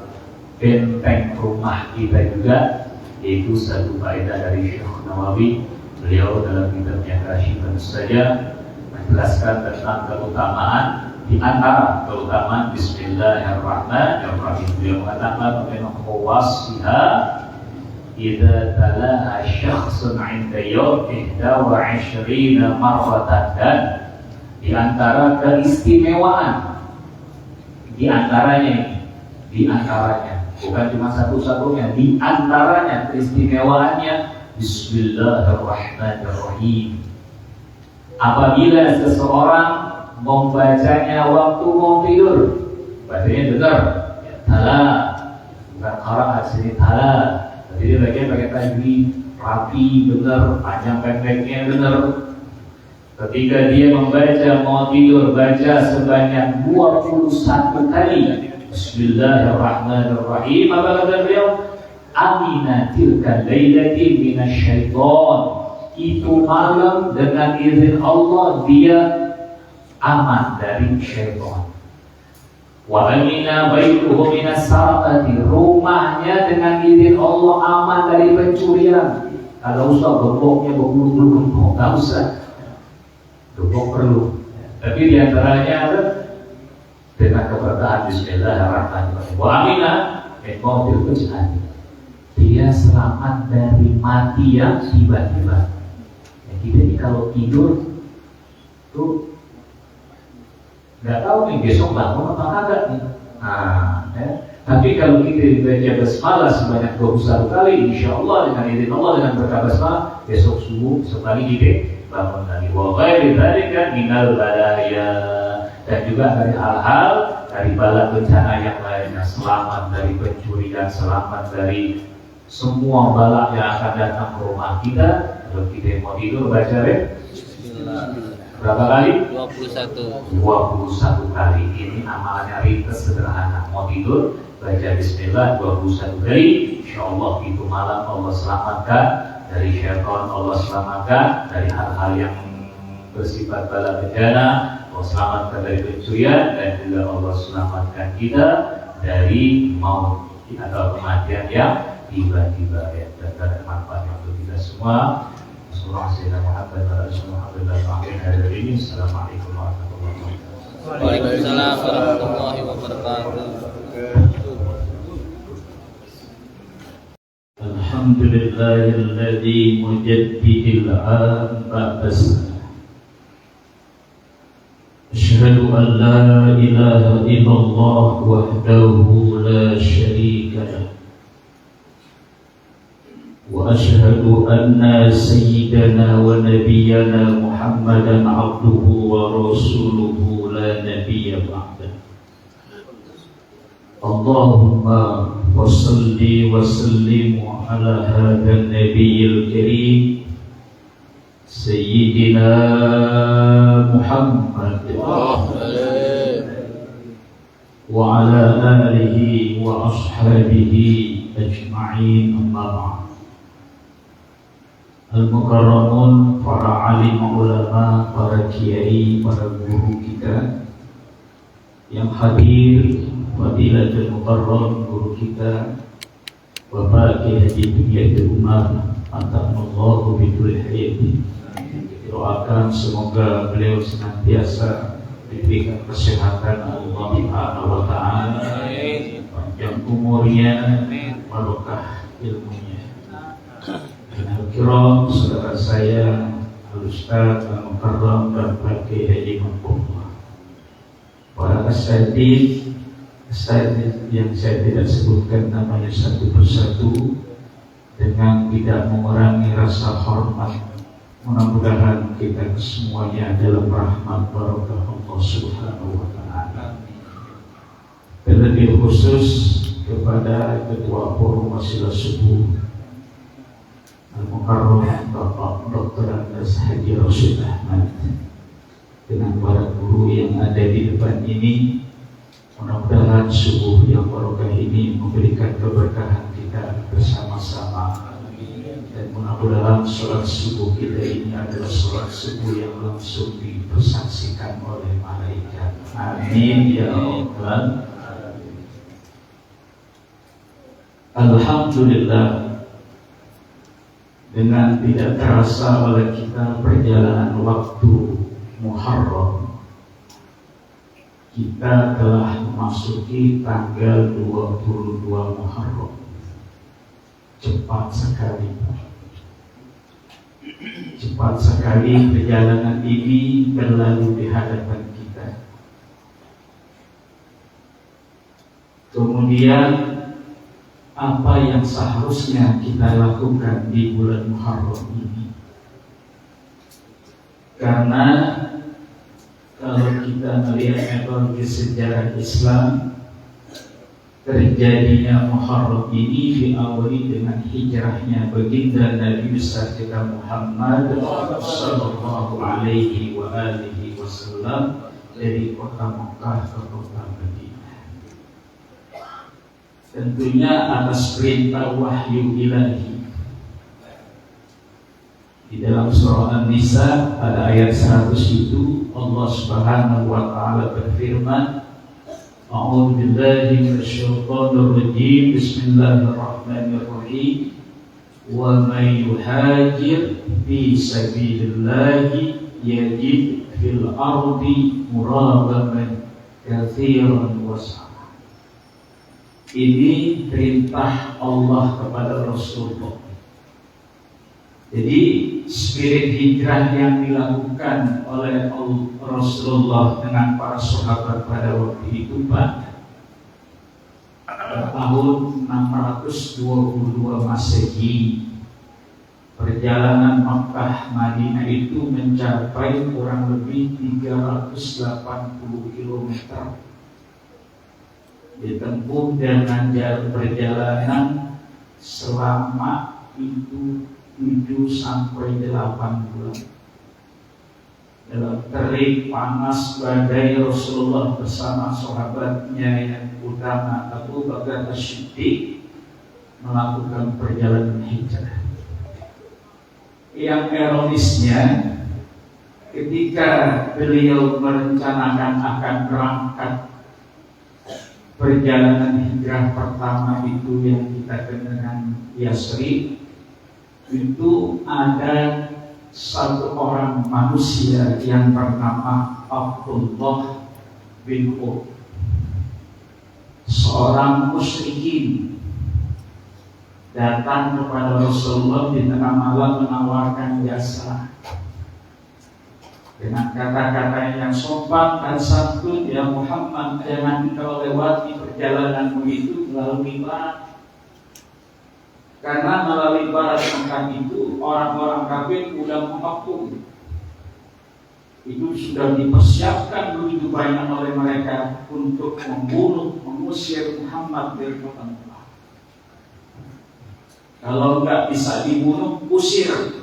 benteng rumah kita juga, yaitu satu faedah dari Syekh Nawawi. Beliau dalam kitabnya Kasyifan saja menjelaskan tentang keutamaan, di antara keutamaan Bismillahirrahmanirrahim. Beliau mengatakan min khawasiha idza talaha syakhsun 'inda yawm 21 marratan. Dan di antara keistimewaan, di antaranya bukan cuma satu-satunya, di antaranya keistimewaannya Bismillahirrahmanirrahim. Apabila seseorang membacanya waktu mau tidur, bacanya dengar, tala, bukan qira'at sini tala. Jadi dia bagian pakai tajwid, rapi benar, panjang pendeknya benar. Ketika dia membaca mau tidur, baca sebanyak 21 kali Bismillahirrahmanirrahim. Apa kata beliau? Amina tilka lailati minasyaiton. Itu malam dengan izin Allah dia aman dari syaitan. Wa amina baituhu minas sarqati. Rumahnya dengan izin Allah aman dari pencurian. Kalau usah gemboknya berbulu-bulu, enggak usah. Gembok perlu. Tapi diantaranya ada dengan keberkahan Bismillahirrahmanirrahim. Wa amina min mautil fujati. Dia selamat dari mati yang tiba-tiba. Ya, kita ini kalau tidur tuh nggak tahu nih besok bangun apa kagak nih. Nah, ya. Tapi kalau kita baca basmalah sebanyak 21 kali, insya Allah dengan izin Allah dengan berkah basmalah, besok subuh sekali kita bangun lagi. Wa ghairi dzalika minal balaya. Dan juga dari hal-hal dari bala bencana yang lainnya, selamat dari pencurian, selamat dari semua bala yang akan datang ke rumah kita. Kalau kita mau tidur baca berapa kali? 21 kali. Ini amalannya ringkas sederhana. Mau tidur baca Bismillah 21 kali. Insya Allah itu malam Allah selamatkan dari syaitan, Allah selamatkan dari hal-hal yang bersifat bala bencana, Allah selamatkan dari pencurian, dan juga Allah selamatkan kita dari maut atau kematian yang tiba-tiba, ya. Dan ada manfaatnya untuk kita semua. Assalamualaikum warahmatullahi wabarakatuh.
Waalaikumsalam warahmatullahi wabarakatuh.
Alhamdulillahilladzi mujaddidil am ba'das. Asyhadu an la ilaha illallah wahdahu la syarika lah. Wa asyhadu anna sayyidana wa nabiyyana Muhammadan abduhu wa rasuluhu la nabiyya ba'dah. Allahumma wa salli wa sallim ala hadzal nabiyil karim sayyidina Muhammad wa ala alihi wa ashabihi ajma'in, amma ba'd. Al-mukarramun, para alim ulama, para kiai, para guru kita yang hadir, Fadilatul Mukarram guru kita Bapak Kiai Haji Bidiyah Umar Antamallahu bidul hayati. Doakan semoga beliau senantiasa diberikan kesehatan Allah Subhanahu wa taala, panjang umurnya, barokah ilmunya. Al-Kiram, saudara saya Al-Ustaz Al-Mukarram Bapak Kiai Haji Mahfudullah, para asatidz yang saya tidak sebutkan namanya satu persatu dengan tidak mengurangi rasa hormat. Mudah-mudahan kita semuanya dalam rahmat barokah Allah Subhanahu wa taala. Terlebih khusus kepada Ketua Forum Wasilah Subuh Al-Mukarram Bapak Dr. Andes Haji Rashid Ahmad dengan para guru yang ada di depan ini. Mudah-mudahan subuh yang barokah ini memberikan keberkahan kita bersama-sama. Dan mudah-mudahan sholat subuh kita ini adalah sholat subuh yang langsung dipersaksikan oleh malaikat. Amin ya Allah. Alhamdulillah, dengan tidak terasa oleh kita perjalanan waktu Muharram, kita telah memasuki tanggal 22 Muharram. Cepat sekali, cepat sekali perjalanan ini berlalu di hadapan kita. Kemudian apa yang seharusnya kita lakukan di bulan Muharram ini? Karena kalau kita melihat metode sejarah Islam,
terjadinya Muharram ini diawali dengan hijrahnya baginda Nabi besar kita Muhammad sallallahu alaihi wa alihi wasallam dari kota Mekah ke kota Madinah. Tentunya atas perintah wahyu ilahi. Di dalam surah An-Nisa pada ayat 100 itu Allah Subhanahu wa taala berfirman, A'udzu billahi minasyaitonir rajim. Bismillahirrahmanirrahim. Wa may yuhajir fi sabilillahi yajid fil ardi muragaman katsiran was'a. Ini perintah Allah kepada Rasulullah. Jadi spirit hijrah yang dilakukan oleh Rasulullah dengan para sahabat pada waktu itu pada tahun 622 Masehi, perjalanan Makkah Madinah itu mencapai kurang lebih 380 km, ditempuh dengan perjalanan selama itu 7 sampai 8 bulan. Dalam terik panas badai, Rasulullah bersama sahabatnya yang utama Abu Bakar As-Siddiq melakukan perjalanan hijrah. Yang ironisnya, ketika beliau merencanakan akan berangkat perjalanan hijrah pertama itu yang kita kenal dengan Yasrib, itu ada satu orang manusia yang bernama Abdullah bin Ubay, seorang musyrikin, datang kepada Rasulullah di tengah malam menawarkan jasa dengan kata-kata yang sopan dan santun. Ya Muhammad, jangan kau lewati perjalananmu itu melalui barat, karena melalui barat Mekah itu orang-orang kafir sudah mengepung. Itu sudah dipersiapkan begitu banyak oleh mereka untuk membunuh, mengusir Muhammad dari kota Mekah. Kalau enggak bisa dibunuh, usir.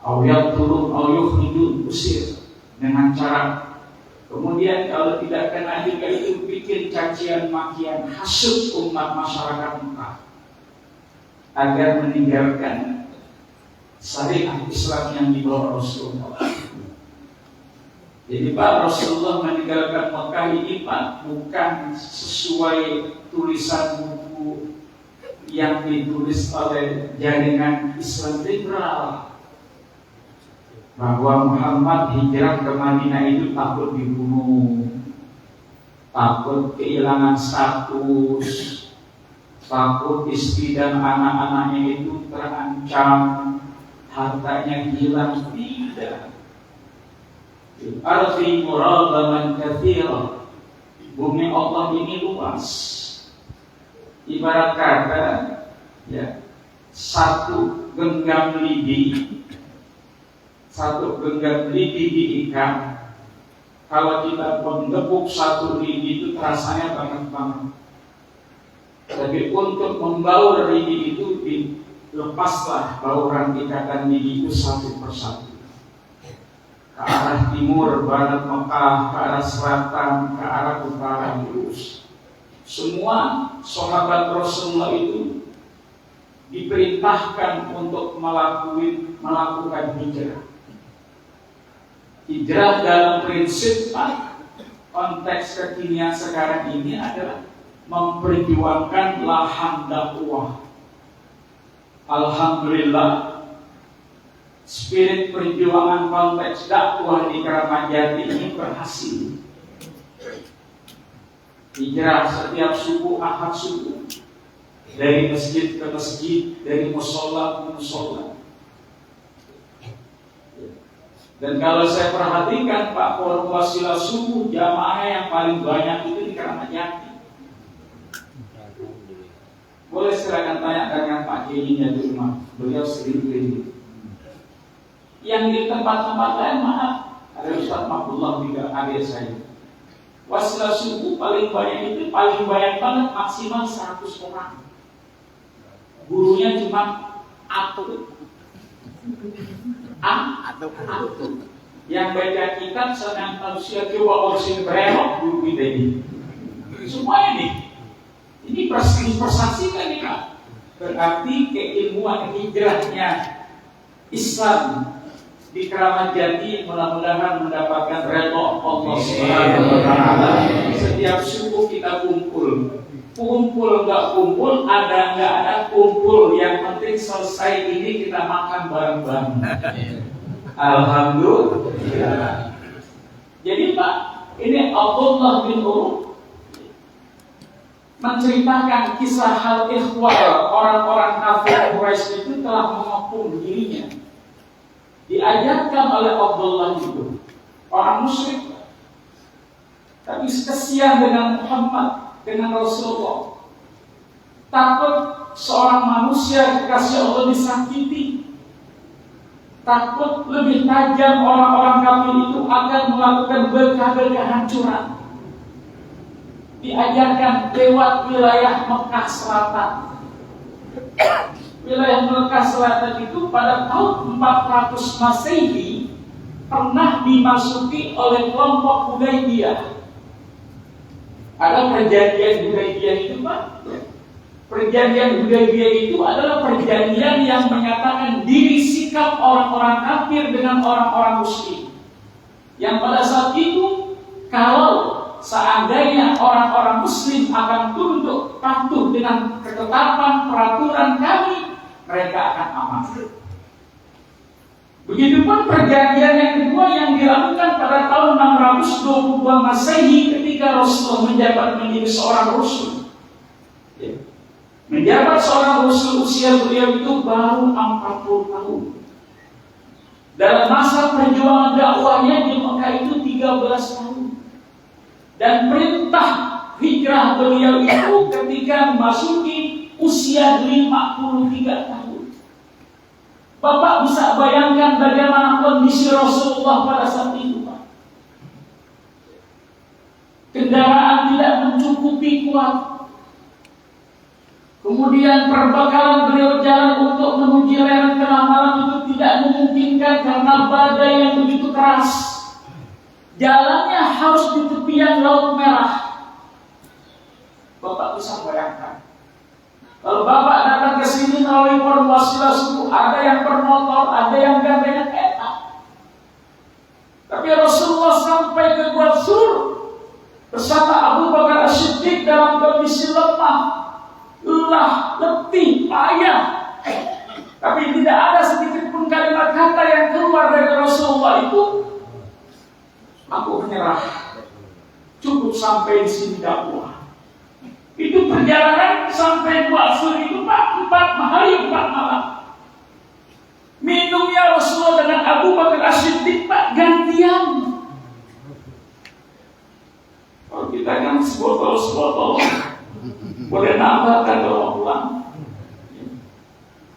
Awyat turun, awyuh usir dengan cara. Kemudian kalau tidak kena juga itu bikin cacian makian, hasut umat masyarakat Mekah agar meninggalkan syariat Islam yang dibawa Rasulullah. Jadi Pak, Rasulullah meninggalkan Mekah ini Pak bukan sesuai tulisan buku yang ditulis oleh jaringan Islam liberal, bahwa Muhammad hijrah ke Madinah itu takut dibunuh, takut kehilangan status, takut istri dan anak-anaknya itu terancam, hartanya hilang. Tidak. Arti muradaman katsira. Bumi Allah ini luas. Ibarat kata, ya, satu genggam lidi diikat. Kalau kita menggepuk satu lidi itu rasanya banget. Tapi untuk membaur lidi itu dilepaslah bauran ikatan lidi itu satu persatu. Ke arah timur, barat Mekah, ke arah selatan, ke arah utara, lurus. Semua sahabat Rasulullah itu diperintahkan untuk melakukan hijrah. Hijrah dalam prinsip konteks kekinian sekarang ini adalah memperjuangkan lahan dakwah. Alhamdulillah, spirit perjuangan konteks dakwah di Keramat Jati ini berhasil. Hijrah setiap subuh, ahad subuh, dari masjid ke masjid, dari musola ke musola. Dan kalau saya perhatikan Pak, forum wasilah subuh jamaah yang paling banyak itu di Keramat Jati. Boleh silakan tanya dengan Pak Kiainya di rumah, beliau sering keliling. Yang di tempat-tempat lain, maaf, ada Ustaz Mahfudullah juga adik saya.
Wasilah subuh paling banyak itu paling banyak banget maksimal 100 orang. Gurunya cuma atu. Yang baca kitab senang manusia coba orsin berelok guru kita ini. Semua ini persaksikan ini Pak. Berarti keilmuan hijrahnya Islam di Keramat Jati mudah-mudahan mendapatkan redha Allah Subhanahu wa taala. Setiap subuh kita kumpul nggak kumpul, ada nggak ada kumpul, yang penting selesai ini kita makan bareng-bareng. Alhamdulillah. Jadi Pak, ini Abdullah bin Uruk menceritakan kisah hal ikhwal orang-orang kafir Quraisy itu telah mengepung dirinya. Diajarkan oleh Abdullah itu orang musyrik, tapi kesian dengan Muhammad, dengan Rasulullah. Takut seorang manusia kekasih Allah disakiti. Takut lebih tajam orang-orang kafir itu akan melakukan berkah-berkah hancuran. Diajarkan lewat wilayah Mekah Selatan. Wilayah Mekah Selatan itu pada tahun 400 Masehi pernah dimasuki oleh kelompok Hudaybiyah. Ada perjanjian Hudaybiyah itu Pak. Perjanjian Hudaybiyah itu adalah perjanjian yang menyatakan diri sikap orang-orang kafir dengan orang-orang muslim. Yang pada saat itu kalau seandainya orang-orang muslim akan tunduk patuh dengan ketetapan peraturan kami, mereka akan aman. Begitupun perjanjian yang kedua yang dilakukan pada tahun 622 Masehi ketika Rasulullah menjabat menjadi seorang rasul. Menjabat seorang rasul, usia beliau itu baru 40 tahun. Dalam masa perjuangan dakwahnya di Mekah itu 13 tahun. Dan perintah hijrah beliau itu ketika memasuki usia 53 tahun. Bapak bisa bayangkan bagaimana kondisi Rasulullah pada saat itu, Pak. Kendaraan tidak mencukupi kuat. Kemudian perbekalan beliau jalan untuk menuju lereng tengah malam itu tidak memungkinkan karena badai yang begitu keras. Jalannya harus di tepian Laut Merah. Bapak bisa bayangkan. Kalau Bapak datang ke sini melalui Wasilah Subuh, ada yang bermotor, ada yang gandengnya kereta. Tapi Rasulullah sampai ke Gua Sur bersama Abu Bakar As-Siddiq dalam kondisi lemah, lelah, letih, payah. Tapi tidak ada sedikit pun kalimat kata yang keluar dari Rasulullah itu, aku menyerah, cukup sampai di sini dakwah. Itu perjalanan sampai Gua Sur itu Pak, 4 hari 4 malam. Minumnya Rasulullah dengan Abu Bakar As-Siddiq Pak gantian. Kalau kita kan sebotol boleh nambah kan kalau pulang.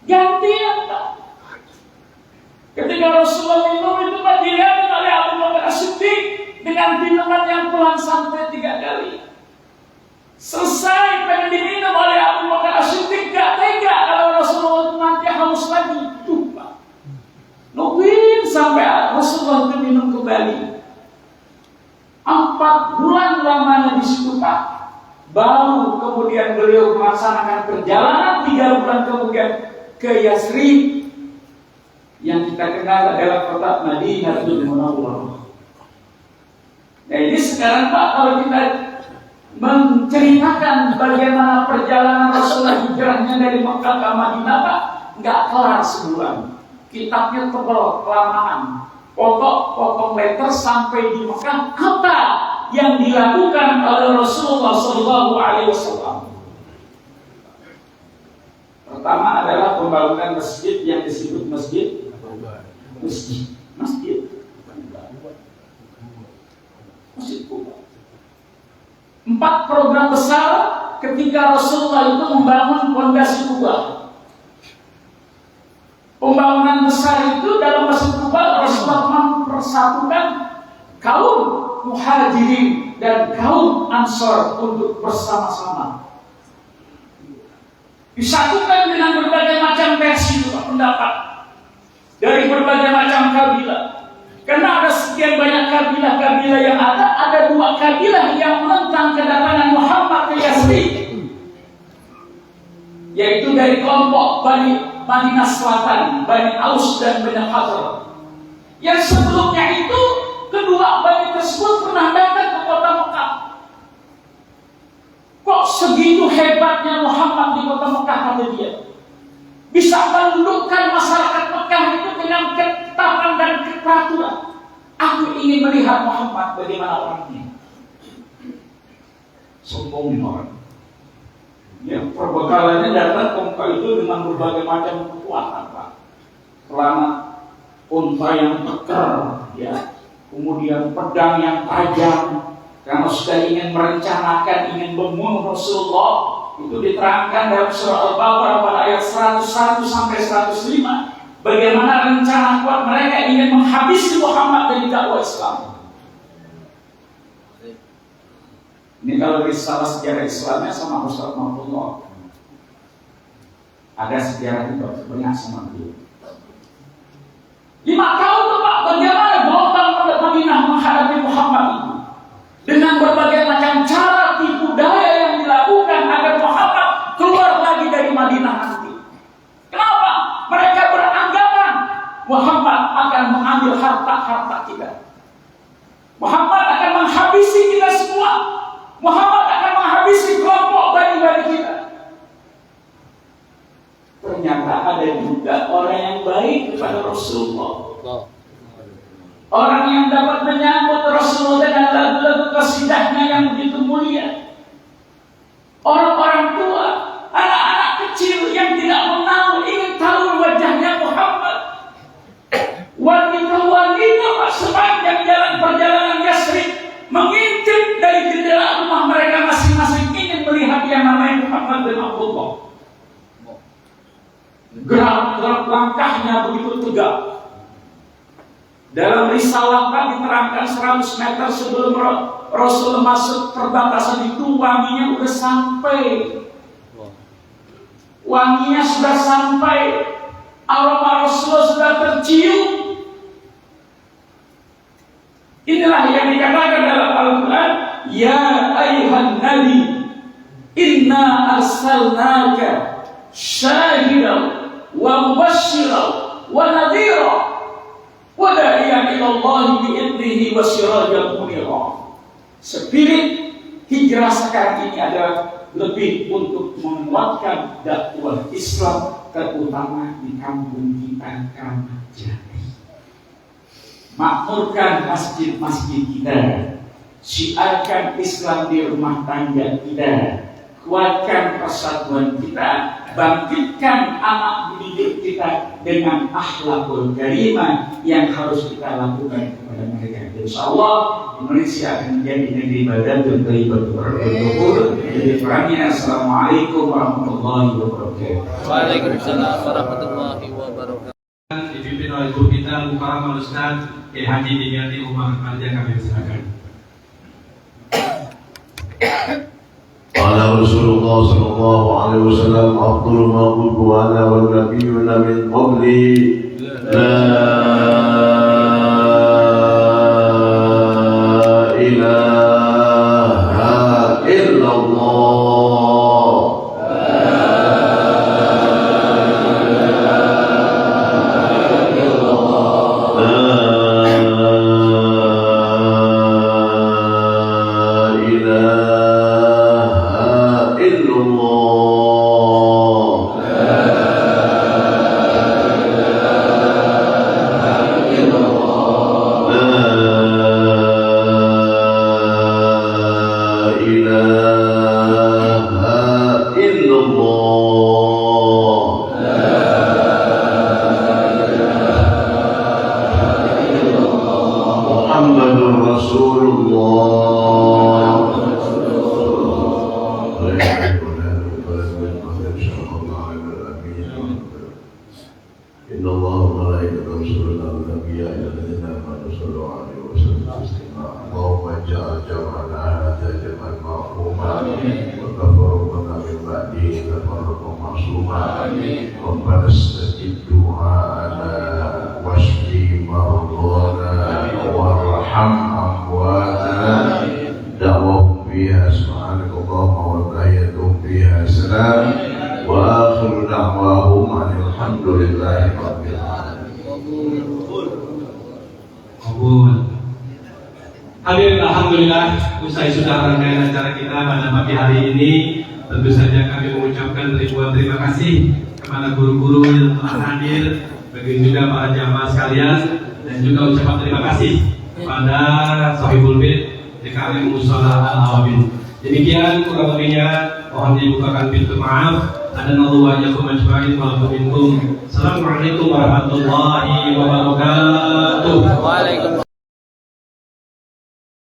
Gantian Pak. Ketika Rasulullah minum itu Pak dilihat oleh Abu Bakar As-Siddiq dengan minuman yang pelan sampai 3 kali. Selesai pengen diminum oleh Abu Bakar As-Siddiq, gak tega kalau Rasulullah itu nanti haus lagi. Tuh Pak, nungguin sampai Rasulullah itu minum kembali. 4 bulan lamanya di situ Pak. Baru kemudian beliau melaksanakan perjalanan 3 bulan kemudian ke Yasrib yang kita kenal adalah kota Madinatul Munawwarah. Nah ini sekarang Pak, kalau kita menceritakan bagaimana perjalanan Rasulullah hijrahnya dari Mekah ke Madinah Pak, nggak kelar sebulan. Kitabnya tebal, kelamaan. Potong letter sampai di Mekah. Apa yang dilakukan oleh Rasulullah SAW? Pertama adalah pembangunan masjid yang disebut masjid Kuba. 4 program besar ketika Rasulullah itu membangun pondasi Kuba. Pembangunan besar itu dalam Masjid Kuba Rasulullah mempersatukan kaum Muhajirin dan kaum Ansor untuk bersama-sama disatukan dengan berbagai macam versi pendapat dari berbagai macam kabilah. Karena ada sekian banyak kabilah-kabilah yang ada dua kabilah yang menentang kedatangan Muhammad ke Yasrib, yaitu dari kelompok Bani Madinah Selatan, Bani Aus dan Bani Khazraj. Yang sebelumnya itu kedua Bani tersebut pernah datang ke kota Mekah. Kok segitu hebatnya Muhammad di kota Mekah, kata dia, bisa menundukkan masyarakat Mekah itu dengan ketetapan dan keteraturan. Aku ingin melihat Muhammad bagaimana orangnya. Sombong orang. Yang perbekalannya datang ke Mekah itu dengan berbagai macam kekuatan, Pak. Celana unta yang teker, ya, kemudian pedang yang tajam. Karena sudah ingin merencanakan, ingin membunuh Rasulullah. Itu diterangkan dalam surah Al-Baqarah pada ayat 101 sampai 105. Bagaimana rencana kuat mereka ingin menghabisi Muhammad dari dakwah Islam. Ini kalau risalah sejarah Islamnya sama Ustaz Mahfudullah. Ada sejarah itu banyak sama dia. 5 tahun Pak, bagaimana gelombang Madinah menghadapi Muhammad itu dengan berbagai macam cara tipu daya yang dilakukan agar Muhammad keluar lagi dari Madinah nanti. Kenapa? Mereka beranggapan Muhammad akan mengambil harta-harta kita. Muhammad akan menghabisi kita semua. Muhammad akan menghabisi kelompok bani-bani kita. Ternyata ada juga orang yang baik kepada Rasulullah. Orang yang dapat menyambut Rasulullah dengan lagu-lagu qasidahnya yang begitu mulia. Orang-orang tua, anak-anak kecil yang tidak mengenal, ingin tahu wajahnya Muhammad. Wanita-wanita Pak, sepanjang jalan perjalanan Yasrib mengintip dari jendela rumah mereka masing-masing, ingin melihat yang namanya Muhammad bin Abdullah. Gerak-gerak langkahnya begitu tegak. Dalam risalah kan diterangkan 100 meter sebelum Rasul masuk perbatasan itu wanginya sudah sampai. Wanginya sudah sampai. Aroma Rasulullah sudah tercium. Inilah yang dikatakan dalam Al-Quran, ya ayuhan nabi, inna arsalnaka syahidan wa mubashiran wa nadhira wa da'iyan ila Allah bi'idnihi wa sirajan munira. Spirit hijrah sekarang ini adalah lebih untuk menguatkan dakwah Islam, terutama di kampung kita Kramat Jati. Makmurkan masjid-masjid kita, syiarkan Islam di rumah tangga kita, kuatkan persatuan kita, bangkitkan anak didik kita dengan akhlakul karimah yang harus kita lakukan kepada mereka. Insyaallah Indonesia akan menjadi negeri ibadatun thayyibatun bersyukur. Assalamualaikum warahmatullahi wabarakatuh.
Waalaikumsalam warahmatullahi wabarakatuh.
Dipimpin oleh Guru kita Mukarram Al-Ustaz Kiai Haji Dimyati Umar Arja, kami silakan.
Qala Rasulullah sallallahu alaihi wasallam, afdalu ma qultu ana wan nabiyyuna min qabli la ilaha illallah. Inna Allah wa malaikatahu yusholluna 'alan nabiy ya ayyuhalladzina amanu shallu 'alaihi wa sallimu taslima. برا معصوما ربنا استجب دعاءنا واشف مرضانا وارحم أمواتنا دعوهم فيها سبحانك اللهم وتحيتهم فيها سلام وآخر دعواهم أن الحمد لله رب العالمين.
Kabul. Hadirin alhamdulillah, usai sudah rangkaian acara kita pada pagi hari ini, tentu saja kami mengucapkan ribuan terima kasih kepada guru-guru yang telah hadir, begitu juga para jamaah sekalian, dan juga ucapan terima kasih kepada Sahibul Bait DKM Mushola Al-Awabin. Demikian kurang lebihnya, mohon dibukakan pintu maaf. Adanallahu wa iyyakum ajma'in wa minkum. Assalamualaikum warahmatullahi wabarakatuh.
Waalaikumsalam.